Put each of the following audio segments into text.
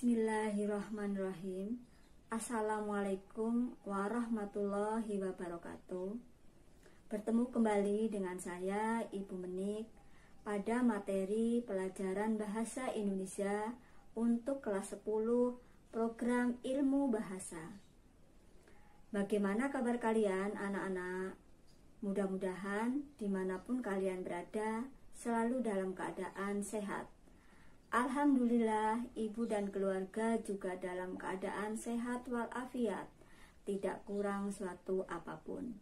Bismillahirrahmanirrahim. Assalamualaikum warahmatullahi wabarakatuh. Bertemu kembali dengan saya, Ibu Menik, pada materi pelajaran Bahasa Indonesia untuk kelas 10 program ilmu bahasa. Bagaimana kabar kalian anak-anak? Mudah-mudahan dimanapun kalian berada selalu dalam keadaan sehat. Alhamdulillah, ibu dan keluarga juga dalam keadaan sehat walafiat, tidak kurang suatu apapun.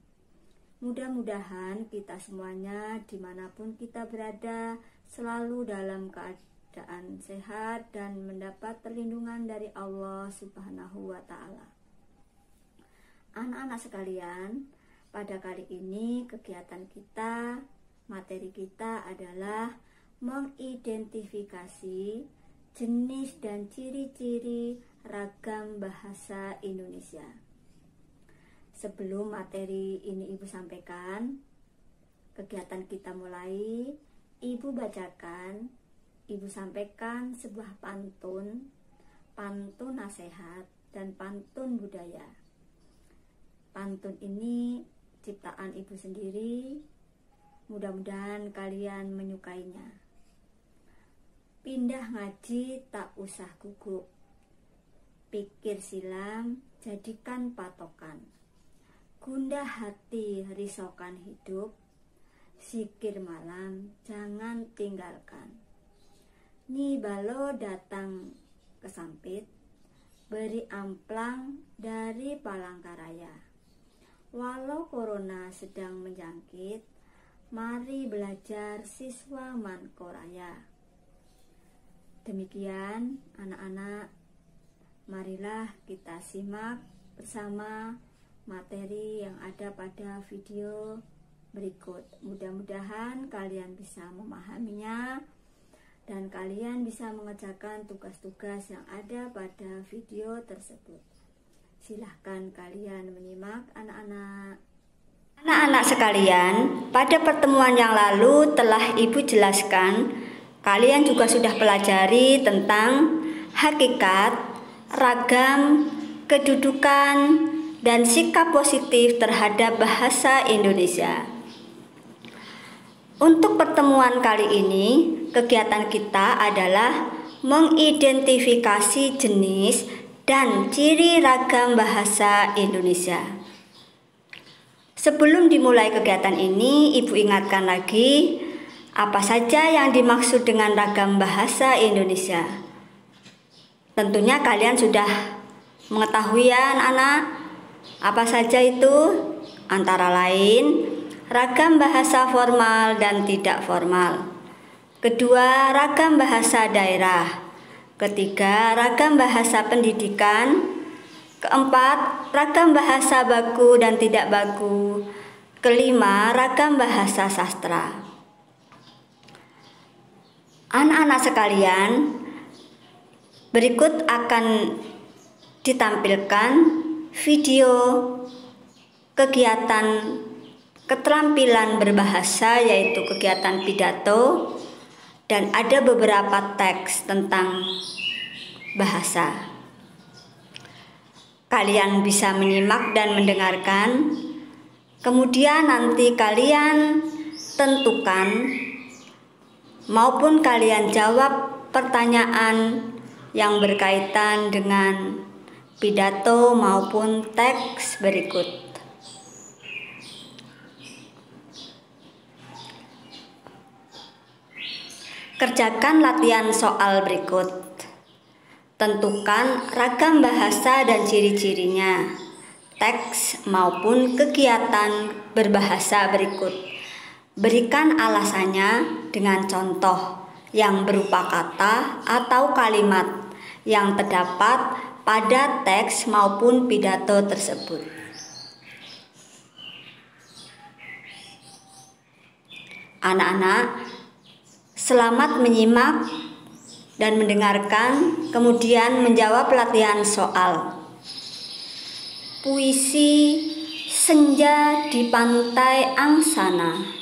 Mudah-mudahan kita semuanya dimanapun kita berada selalu dalam keadaan sehat dan mendapat perlindungan dari Allah Subhanahu wa Ta'ala. Anak-anak sekalian, pada kali ini kegiatan kita, materi kita adalah mengidentifikasi jenis dan ciri-ciri ragam bahasa Indonesia. Sebelum materi ini ibu sampaikan, kegiatan kita mulai, ibu bacakan, ibu sampaikan sebuah pantun nasihat dan pantun budaya. Pantun ini ciptaan ibu sendiri, mudah-mudahan kalian menyukainya. Pindah ngaji tak usah gugup, pikir silam jadikan patokan, gundah hati risaukan hidup, zikir malam jangan tinggalkan. Nyi Balo datang kesampit, beri amplang dari Palangkaraya. Walau corona sedang menjangkit, mari belajar siswa Mankoraya. Demikian anak-anak, marilah kita simak bersama materi yang ada pada video berikut. Mudah-mudahan kalian bisa memahaminya dan kalian bisa mengerjakan tugas-tugas yang ada pada video tersebut. Silahkan kalian menyimak anak-anak. Anak-anak sekalian, pada pertemuan yang lalu telah ibu jelaskan, kalian juga sudah pelajari tentang hakikat, ragam, kedudukan, dan sikap positif terhadap bahasa Indonesia. Untuk pertemuan kali ini, kegiatan kita adalah mengidentifikasi jenis dan ciri ragam bahasa Indonesia. Sebelum dimulai kegiatan ini, ibu ingatkan lagi apa saja yang dimaksud dengan ragam bahasa Indonesia. Tentunya kalian sudah mengetahui ya anak-anak, apa saja itu? Antara lain, ragam bahasa formal dan tidak formal. Kedua, ragam bahasa daerah. Ketiga, ragam bahasa pendidikan. Keempat, ragam bahasa baku dan tidak baku. Kelima, ragam bahasa sastra. Anak-anak sekalian, berikut akan ditampilkan video kegiatan keterampilan berbahasa, yaitu kegiatan pidato, dan ada beberapa teks tentang bahasa. Kalian bisa menyimak dan mendengarkan, kemudian nanti kalian tentukan maupun kalian jawab pertanyaan yang berkaitan dengan pidato maupun teks berikut. Kerjakan latihan soal berikut. Tentukan ragam bahasa dan ciri-cirinya, teks maupun kegiatan berbahasa berikut. Berikan alasannya dengan contoh yang berupa kata atau kalimat yang terdapat pada teks maupun pidato tersebut. Anak-anak, selamat menyimak dan mendengarkan, kemudian menjawab latihan soal. Puisi Senja di Pantai Angsana.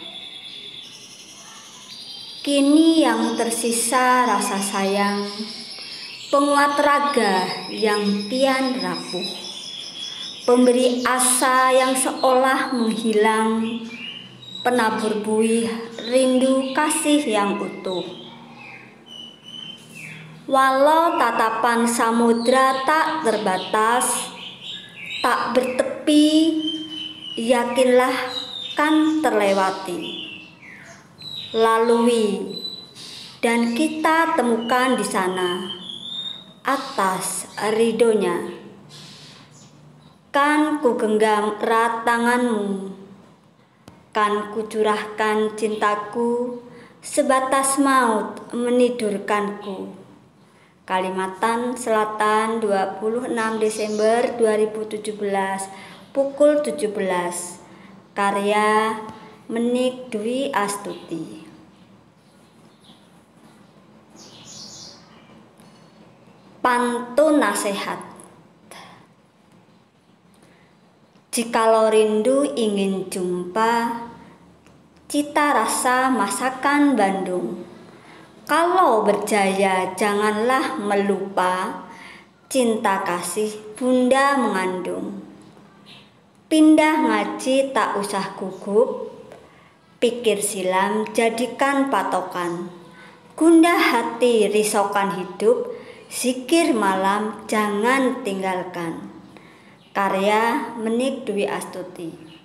Kini yang tersisa rasa sayang, penguat raga yang kian rapuh, pemberi asa yang seolah menghilang, penabur buih rindu kasih yang utuh. Walau tatapan samudra tak terbatas, tak bertepi, yakinlah kan terlewati. Lalui dan kita temukan di sana atas ridhonya. Kan ku genggam erat tanganmu, kan ku curahkan cintaku, sebatas maut menidurkanku. Kalimantan Selatan 26 Desember 2017 pukul 17. Karya Menik Dwi Astuti. Pantun nasihat. Jikalau rindu ingin jumpa, cita rasa masakan Bandung. Kalau berjaya janganlah melupa, cinta kasih bunda mengandung. Pindah ngaji tak usah gugup, pikir silam jadikan patokan. Gundah hati risaukan hidup, zikir malam jangan tinggalkan. Karya Menik Dwi Astuti.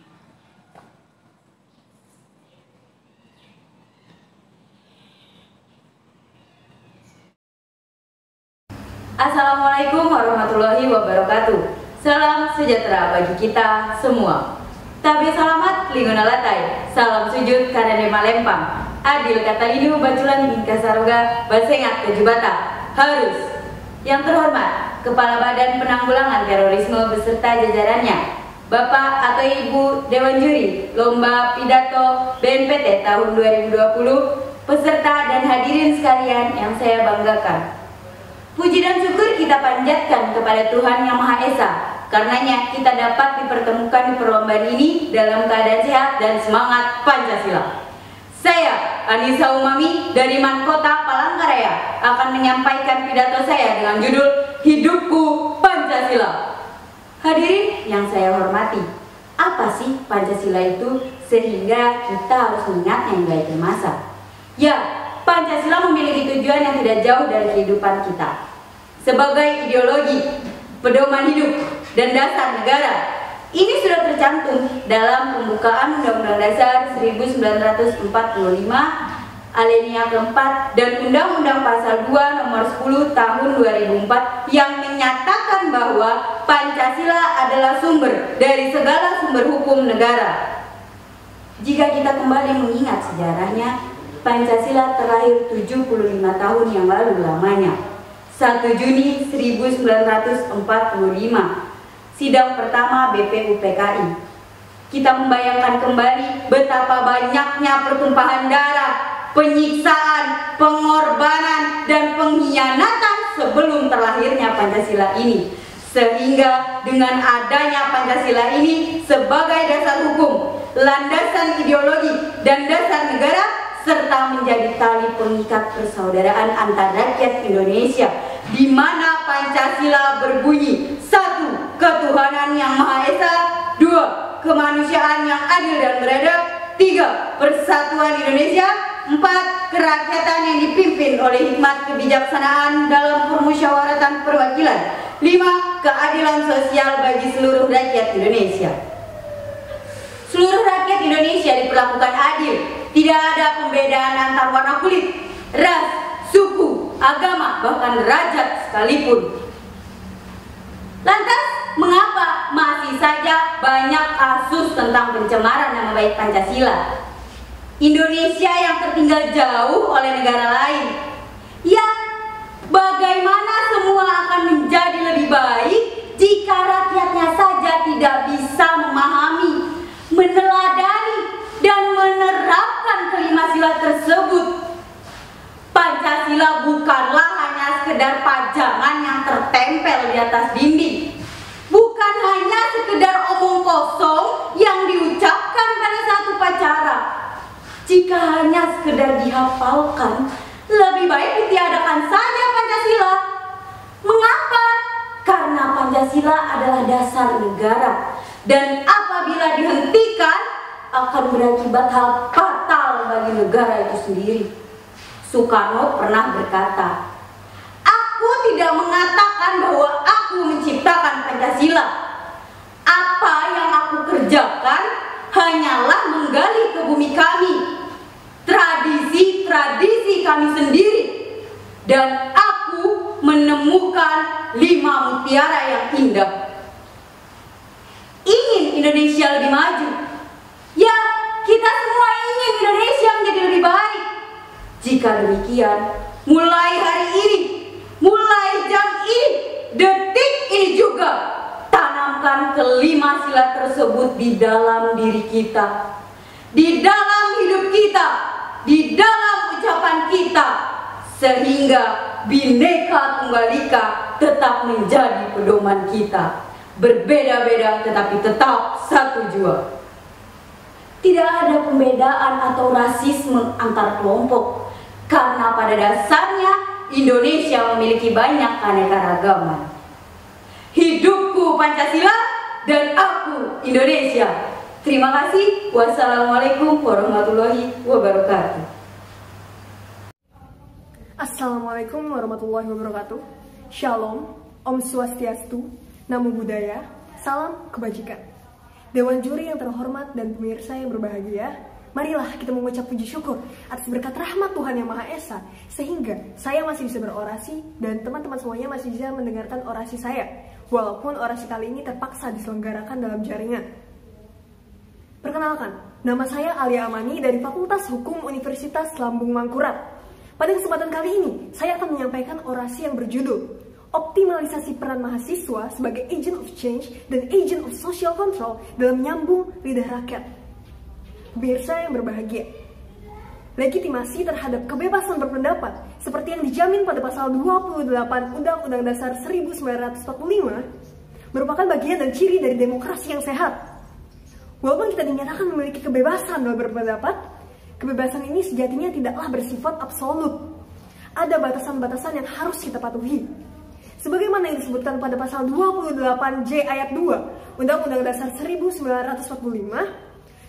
Assalamualaikum warahmatullahi wabarakatuh. Salam sejahtera bagi kita semua. Tabe salamat linguna latai. Salam sujud karena malempang. Adil kata ini baculan hingga saroga basengat kejubata. Harus. Yang terhormat Kepala Badan Penanggulangan Terorisme beserta jajarannya, Bapak atau Ibu Dewan Juri Lomba Pidato BNPT tahun 2020, peserta dan hadirin sekalian yang saya banggakan. Puji dan syukur kita panjatkan kepada Tuhan Yang Maha Esa. Karenanya kita dapat dipertemukan di perlombaan ini dalam keadaan sehat dan semangat Pancasila. Saya, Anissa Umami dari Mankota Palangkaraya, akan menyampaikan pidato saya dengan judul Hidupku Pancasila. Hadirin yang saya hormati, apa sih Pancasila itu sehingga kita harus mengingatnya hingga akhir masa? Ya, Pancasila memiliki tujuan yang tidak jauh dari kehidupan kita. Sebagai ideologi, pedoman hidup, dan dasar negara, ini sudah tercantum dalam pembukaan Undang-Undang Dasar 1945 alinea keempat dan Undang-Undang Pasal 2 Nomor 10 Tahun 2004 yang menyatakan bahwa Pancasila adalah sumber dari segala sumber hukum negara. Jika kita kembali mengingat sejarahnya, Pancasila terlahir 75 tahun yang lalu lamanya, 1 Juni 1945. Sidang pertama BPUPKI. Kita membayangkan kembali betapa banyaknya pertumpahan darah, penyiksaan, pengorbanan, dan pengkhianatan sebelum terlahirnya Pancasila ini. Sehingga dengan adanya Pancasila ini sebagai dasar hukum, landasan ideologi, dan dasar negara, serta menjadi tali pengikat persaudaraan antar rakyat Indonesia, di mana Pancasila berbunyi: 1. Ketuhanan yang Maha Esa, 2. Kemanusiaan yang adil dan beradab, 3. Persatuan Indonesia, 4. Kerakyatan yang dipimpin oleh hikmat kebijaksanaan dalam permusyawaratan perwakilan, 5. Keadilan sosial bagi seluruh rakyat Indonesia. Seluruh rakyat Indonesia diperlakukan adil, tidak ada pembedaan antar warna kulit, ras, suku, agama, bahkan derajat sekalipun. Lantas, mengapa masih saja banyak kasus tentang pencemaran nama baik Pancasila? Indonesia yang tertinggal jauh oleh negara lain. Ya, bagaimana semua akan menjadi lebih baik jika rakyatnya saja tidak bisa memahami, meneladani, dan menerapkan kelima sila tersebut? Pancasila bukanlah hanya sekedar pajangan yang tertempel di atas dinding, bukan hanya sekedar omong kosong yang diucapkan pada saat upacara. Jika hanya sekedar dihafalkan, lebih baik ditiadakan saja Pancasila. Mengapa? Karena Pancasila adalah dasar negara, dan apabila dihentikan akan berakibat hal fatal bagi negara itu sendiri. Soekarno pernah berkata, "Aku tidak mengatakan bahwa aku menciptakan Pancasila. Apa yang aku kerjakan hanyalah menggali ke bumi kami, tradisi-tradisi kami sendiri, dan aku menemukan 5 mutiara yang indah." Ingin Indonesia lebih maju? Ya, kita semua ingin Indonesia menjadi lebih baik. Jika demikian, mulai hari ini, mulai jam ini, detik ini juga, tanamkan kelima sila tersebut di dalam diri kita, di dalam hidup kita, di dalam ucapan kita, sehingga Bhinneka Tunggal Ika tetap menjadi pedoman kita. Berbeda-beda tetapi tetap satu jua. Tidak ada pembedaan atau rasisme antar kelompok, karena pada dasarnya Indonesia memiliki banyak keanekaragaman. Hidupku Pancasila dan aku Indonesia. Terima kasih. Wassalamualaikum warahmatullahi wabarakatuh. Assalamualaikum warahmatullahi wabarakatuh. Shalom, Om Swastiastu, Namo Buddhaya, salam kebajikan. Dewan juri yang terhormat dan pemirsa yang berbahagia, marilah kita mengucap puji syukur atas berkat rahmat Tuhan Yang Maha Esa, sehingga saya masih bisa berorasi dan teman-teman semuanya masih bisa mendengarkan orasi saya, walaupun orasi kali ini terpaksa diselenggarakan dalam jaringan. Perkenalkan, nama saya Alia Amani dari Fakultas Hukum Universitas Lambung Mangkurat. Pada kesempatan kali ini, saya akan menyampaikan orasi yang berjudul Optimalisasi peran mahasiswa sebagai agent of change dan agent of social control dalam menyambung lidah rakyat. Pemirsa yang berbahagia, legitimasi terhadap kebebasan berpendapat seperti yang dijamin pada pasal 28 Undang-Undang Dasar 1945 merupakan bagian dan ciri dari demokrasi yang sehat. Walaupun kita dinyatakan memiliki kebebasan dalam berpendapat, kebebasan ini sejatinya tidaklah bersifat absolut. Ada batasan-batasan yang harus kita patuhi. Sebagaimana yang disebutkan pada pasal 28J ayat 2 Undang-Undang Dasar 1945,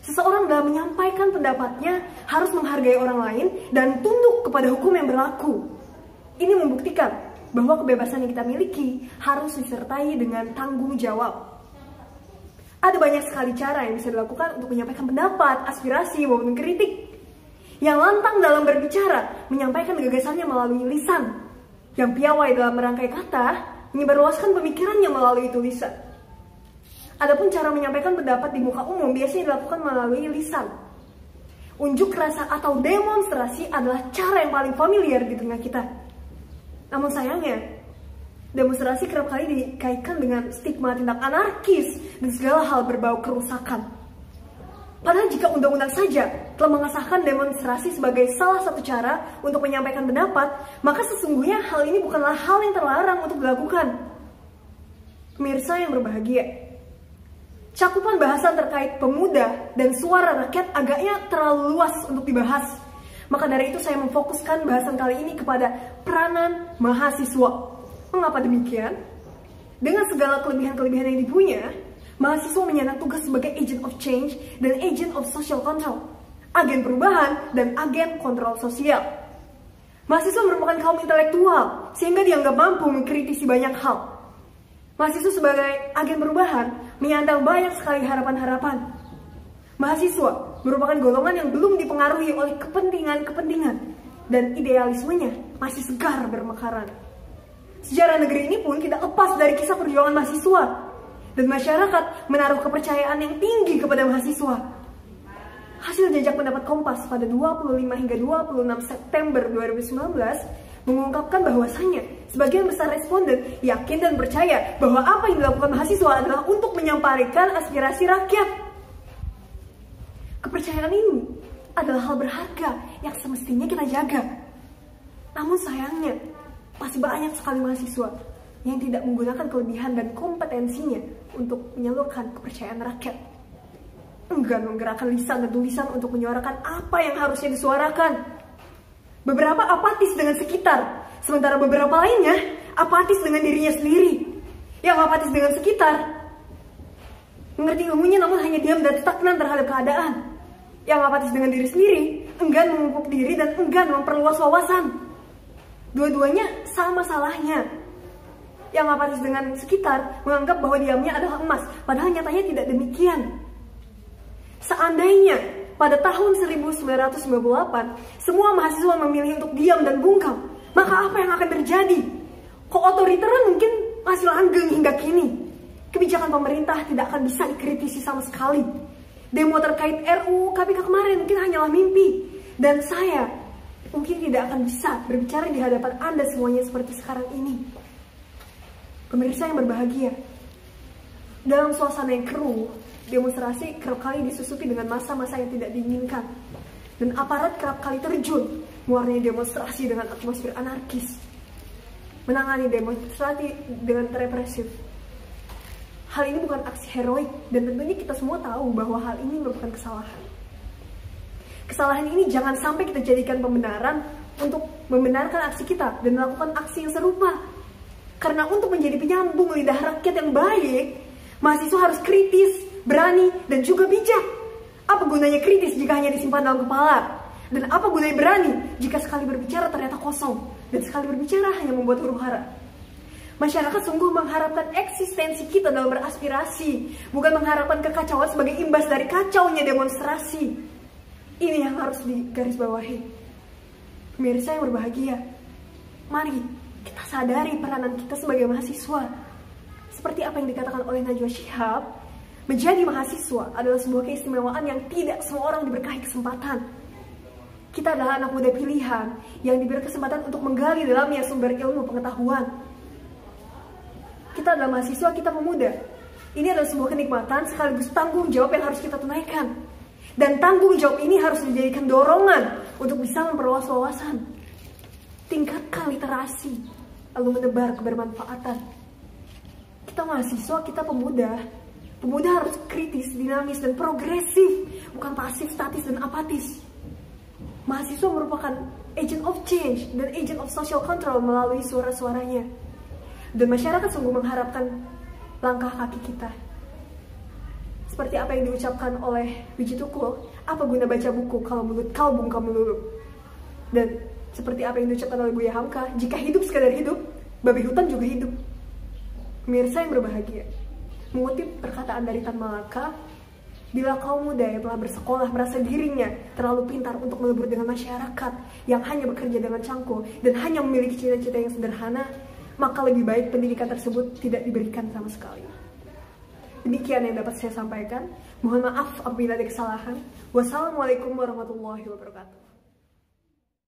seseorang dalam menyampaikan pendapatnya harus menghargai orang lain dan tunduk kepada hukum yang berlaku. Ini membuktikan bahwa kebebasan yang kita miliki harus disertai dengan tanggung jawab. Ada banyak sekali cara yang bisa dilakukan untuk menyampaikan pendapat, aspirasi, maupun kritik. Yang lantang dalam berbicara, menyampaikan gagasannya melalui lisan. Yang piawai dalam merangkai kata, menyebarluaskan pemikirannya melalui tulisan. Adapun cara menyampaikan pendapat di muka umum biasanya dilakukan melalui lisan. Unjuk rasa atau demonstrasi adalah cara yang paling familiar di tengah kita. Namun sayangnya, demonstrasi kerap kali dikaitkan dengan stigma tindak anarkis dan segala hal berbau kerusakan. Padahal jika undang-undang saja telah mengesahkan demonstrasi sebagai salah satu cara untuk menyampaikan pendapat, maka sesungguhnya hal ini bukanlah hal yang terlarang untuk dilakukan. Pemirsa yang berbahagia, cakupan bahasan terkait pemuda dan suara rakyat agaknya terlalu luas untuk dibahas. Maka dari itu saya memfokuskan bahasan kali ini kepada peranan mahasiswa. Mengapa demikian? Dengan segala kelebihan-kelebihan yang dipunya, mahasiswa menyandang tugas sebagai agent of change dan agent of social control, agen perubahan dan agen kontrol sosial. Mahasiswa merupakan kaum intelektual sehingga dianggap mampu mengkritisi banyak hal. Mahasiswa sebagai agen perubahan menyandang banyak sekali harapan-harapan. Mahasiswa merupakan golongan yang belum dipengaruhi oleh kepentingan-kepentingan dan idealismenya masih segar bermekaran. Sejarah negeri ini pun tidak lepas dari kisah perjuangan mahasiswa. Dan masyarakat menaruh kepercayaan yang tinggi kepada mahasiswa. Hasil jajak pendapat Kompas pada 25 hingga 26 September 2019 mengungkapkan bahwasannya sebagian besar responden yakin dan percaya bahwa apa yang dilakukan mahasiswa adalah untuk menyampaikan aspirasi rakyat. Kepercayaan ini adalah hal berharga yang semestinya kita jaga. Namun sayangnya, masih banyak sekali mahasiswa yang tidak menggunakan kelebihan dan kompetensinya untuk menyalurkan kepercayaan rakyat. Enggan menggerakkan lisan dan tulisan untuk menyuarakan apa yang harusnya disuarakan. Beberapa apatis dengan sekitar, sementara beberapa lainnya apatis dengan dirinya sendiri, yang apatis dengan sekitar. Mengerti ilmunya namun hanya diam dan stagnan terhadap keadaan. Yang apatis dengan diri sendiri, enggan memupuk diri dan enggan memperluas wawasan. Dua-duanya sama salahnya. Yang apatis dengan sekitar menganggap bahwa diamnya adalah emas, padahal nyatanya tidak demikian. Seandainya pada tahun 1998 semua mahasiswa memilih untuk diam dan bungkam, maka apa yang akan terjadi? Keotoriteran mungkin masih langgeng hingga kini. Kebijakan pemerintah tidak akan bisa dikritisi sama sekali. Demo terkait RUU KPK kemarin mungkin hanyalah mimpi. Dan saya mungkin tidak akan bisa berbicara di hadapan Anda semuanya seperti sekarang ini. Pemirsa yang berbahagia, dalam suasana yang keruh, demonstrasi kerap kali disusupi dengan masa-masa yang tidak diinginkan. Dan aparat kerap kali terjun mewarnai demonstrasi dengan atmosfer anarkis, menangani demonstrasi dengan represif. Hal ini bukan aksi heroik, dan tentunya kita semua tahu bahwa hal ini merupakan kesalahan. Kesalahan ini jangan sampai kita jadikan pembenaran untuk membenarkan aksi kita dan melakukan aksi yang serupa. Karena untuk menjadi penyambung lidah rakyat yang baik, mahasiswa harus kritis, berani, dan juga bijak. Apa gunanya kritis jika hanya disimpan dalam kepala? Dan apa gunanya berani jika sekali berbicara ternyata kosong, dan sekali berbicara hanya membuat huru hara? Masyarakat sungguh mengharapkan eksistensi kita dalam beraspirasi, bukan mengharapkan kekacauan sebagai imbas dari kacaunya demonstrasi. Ini yang harus digarisbawahi. Pemirsa yang berbahagia, mari kita sadari peranan kita sebagai mahasiswa. Seperti apa yang dikatakan oleh Najwa Shihab, menjadi mahasiswa adalah sebuah keistimewaan yang tidak semua orang diberkahi kesempatan. Kita adalah anak muda pilihan yang diberi kesempatan untuk menggali dalamnya sumber ilmu pengetahuan. Kita adalah mahasiswa, kita pemuda. Ini adalah sebuah kenikmatan sekaligus tanggung jawab yang harus kita tunaikan. Dan tanggung jawab ini harus dijadikan dorongan untuk bisa memperluas wawasan. Tingkatkan literasi, lalu menebar kebermanfaatan. Kita mahasiswa, kita pemuda. Pemuda harus kritis, dinamis, dan progresif, bukan pasif, statis, dan apatis. Mahasiswa merupakan agent of change dan agent of social control melalui suara-suaranya. Dan masyarakat sungguh mengharapkan langkah kaki kita. Seperti apa yang diucapkan oleh Wiji Tukul, apa guna baca buku kalau mulut kau bungkam melulu? Dan seperti apa yang diucapkan oleh Buya Hamka, jika hidup sekadar hidup, babi hutan juga hidup. Pemirsa yang berbahagia, mengutip perkataan dari Tan Malaka, bila kaum muda yang telah bersekolah merasa dirinya terlalu pintar untuk melebur dengan masyarakat yang hanya bekerja dengan cangkul dan hanya memiliki cita-cita yang sederhana, maka lebih baik pendidikan tersebut tidak diberikan sama sekali. Demikian yang dapat saya sampaikan. Mohon maaf apabila ada kesalahan. Wassalamualaikum warahmatullahi wabarakatuh.